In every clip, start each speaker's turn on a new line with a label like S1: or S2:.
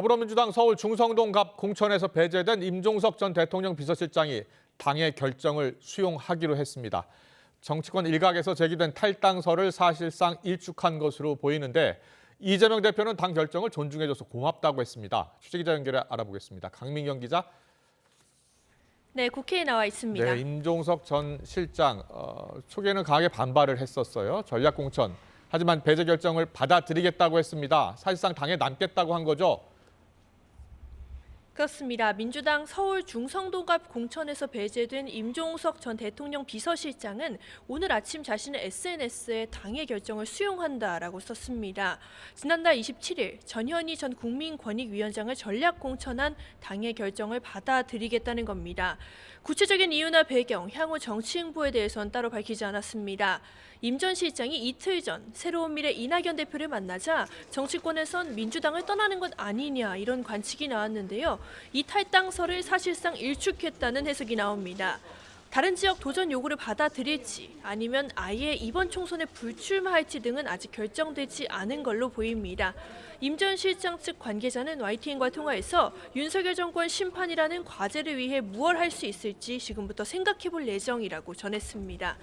S1: 더불어민주당 서울 중성동 갑 공천에서 배제된 임종석 전 대통령 비서실장이 당의 결정을 수용하기로 했습니다. 정치권 일각에서 제기된 탈당설을 사실상 일축한 것으로 보이는데 이재명 대표는 당 결정을 존중해줘서 고맙다고 했습니다. 취재기자 연결해 알아보겠습니다. 강민경 기자.
S2: 네, 국회에 나와 있습니다.
S1: 네, 임종석 전 실장 초기에는 강하게 반발을 했었어요. 전략 공천. 하지만 배제 결정을 받아들이겠다고 했습니다. 사실상 당에 남겠다고 한 거죠.
S2: 그렇습니다. 민주당 서울 중성동갑 공천에서 배제된 임종석 전 대통령 비서실장은 오늘 아침 자신의 SNS에 당의 결정을 수용한다라고 썼습니다. 지난달 27일 전현희 전 국민권익위원장을 전략 공천한 당의 결정을 받아들이겠다는 겁니다. 구체적인 이유나 배경, 향후 정치 행보에 대해서는 따로 밝히지 않았습니다. 임 전 실장이 이틀 전 새로운 미래 이낙연 대표를 만나자 정치권에선 민주당을 떠나는 것 아니냐 이런 관측이 나왔는데요. 이 탈당설을 사실상 일축했다는 해석이 나옵니다. 다른 지역 도전 요구를 받아들일지 아니면 아예 이번 총선에 불출마할지 등은 아직 결정되지 않은 걸로 보입니다. 임 전 실장 측 관계자는 YTN과 통화에서 윤석열 정권 심판이라는 과제를 위해 무엇 할 수 있을지 지금부터 생각해볼 예정이라고 전했습니다.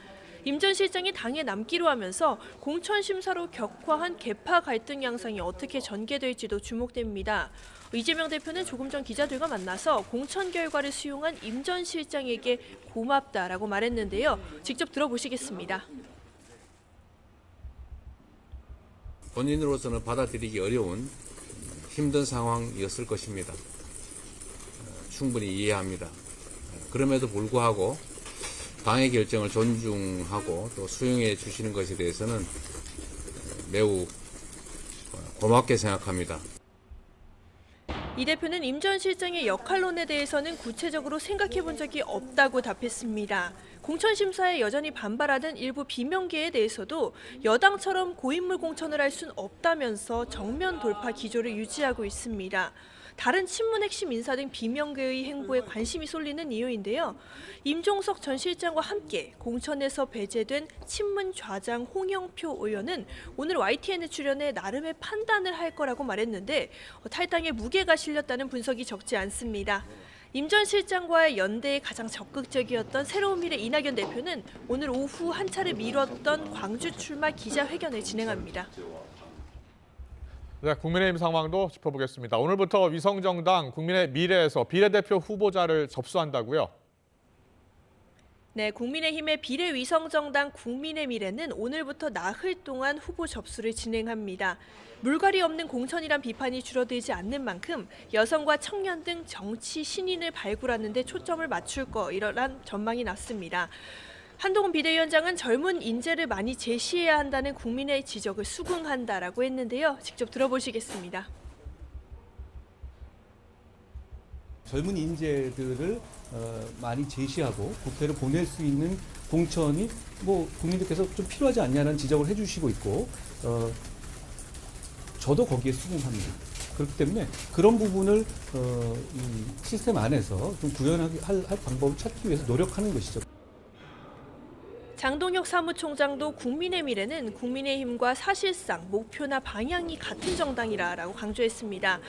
S2: 임 전 실장이 당에 남기로 하면서 공천 심사로 격화한 계파 갈등 양상이 어떻게 전개될지도 주목됩니다. 이재명 대표는 조금 전 기자들과 만나서 공천 결과를 수용한 임 전 실장에게 고맙다라고 말했는데요. 직접 들어보시겠습니다.
S3: 본인으로서는 받아들이기 어려운 힘든 상황이었을 것입니다. 충분히 이해합니다. 그럼에도 불구하고 당의 결정을 존중하고 또 수용해 주시는 것에 대해서는 매우 고맙게 생각합니다.
S2: 이 대표는 임 전 실장의 역할론에 대해서는 구체적으로 생각해 본 적이 없다고 답했습니다. 공천 심사에 여전히 반발하는 일부 비명계에 대해서도 여당처럼 고인물 공천을 할 수는 없다면서 정면 돌파 기조를 유지하고 있습니다. 다른 친문 핵심 인사 등 비명계의 행보에 관심이 쏠리는 이유인데요. 임종석 전 실장과 함께 공천에서 배제된 친문 좌장 홍영표 의원은 오늘 YTN에 출연해 나름의 판단을 할 거라고 말했는데 탈당에 무게가 실렸다는 분석이 적지 않습니다. 임 전 실장과의 연대에 가장 적극적이었던 새로운 미래 이낙연 대표는 오늘 오후 한 차례 미뤘던 광주 출마 기자회견을 진행합니다.
S1: 네, 국민의힘 상황도 짚어보겠습니다. 오늘부터 위성정당 국민의 미래에서 비례대표 후보자를 접수한다고요?
S2: 네, 국민의힘의 비례위성정당 국민의 미래는 오늘부터 나흘 동안 후보 접수를 진행합니다. 물갈이 없는 공천이란 비판이 줄어들지 않는 만큼 여성과 청년 등 정치 신인을 발굴하는 데 초점을 맞출 거이런 전망이 났습니다. 한동훈 비대위원장은 젊은 인재를 많이 제시해야 한다는 국민의 지적을 수긍한다라고 했는데요. 직접 들어보시겠습니다.
S4: 젊은 인재들을 많이 제시하고 국회를 보낼 수 있는 공천이 국민들께서 좀 필요하지 않냐는 지적을 해주시고 있고 저도 거기에 수긍합니다. 그렇기 때문에 그런 부분을 이 시스템 안에서 좀 구현하게 할 방법을 찾기 위해서 노력하는 것이죠.
S2: 장동혁 사무총장도 국민의 미래는 국민의힘과 사실상 목표나 방향이 같은 정당이라고 강조했습니다.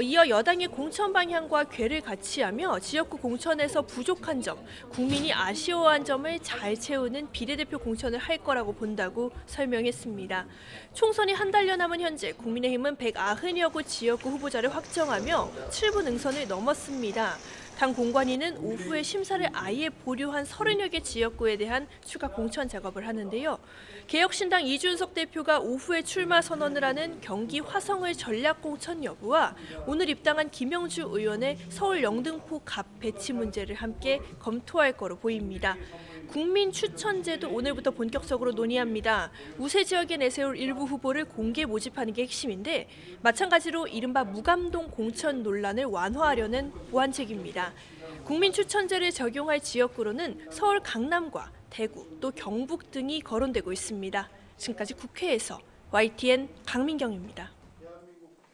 S2: 이어 여당의 공천 방향과 궤를 같이 하며 지역구 공천에서 부족한 점, 국민이 아쉬워한 점을 잘 채우는 비례대표 공천을 할 거라고 본다고 설명했습니다. 총선이 한 달여 남은 현재 국민의힘은 190여 곳 지역구 후보자를 확정하며 7분 능선을 넘었습니다. 당 공관위는 오후에 심사를 아예 보류한 30여 개 지역구에 대한 추가 공천 작업을 하는데요. 개혁신당 이준석 대표가 오후에 출마 선언을 하는 경기 화성의 전략 공천 여부와 오늘 입당한 김영주 의원의 서울 영등포 갑 배치 문제를 함께 검토할 거로 보입니다. 국민 추천제도 오늘부터 본격적으로 논의합니다. 우세 지역에 내세울 일부 후보를 공개 모집하는 게 핵심인데 마찬가지로 이른바 무감동 공천 논란을 완화하려는 보완책입니다. 국민 추천제를 적용할 지역구로는 서울 강남과 대구 또 경북 등이 거론되고 있습니다. 지금까지 국회에서 YTN 강민경입니다.